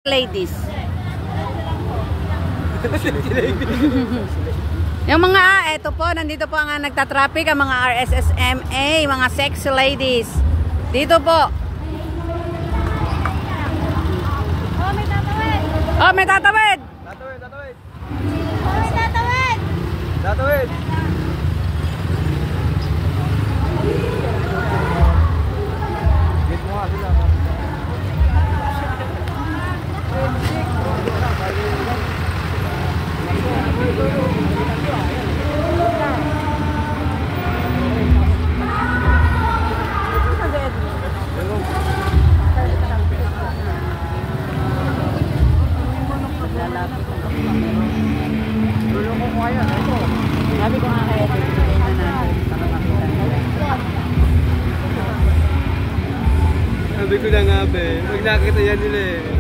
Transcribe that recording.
Ladies. Yung mga, eto po, nandito po ang nagtatraffic, ang mga RSSMA, mga sexy ladies. Dito po. Oh, may tatawid. Oh, may tatawid. Tatawid. Oh, may tatawid. Tatawid. Git mo nga sila. Sabi ko nga kaya bibigay na natin para makita nila. Sabi ko na nga be, pag nakita yan nila eh.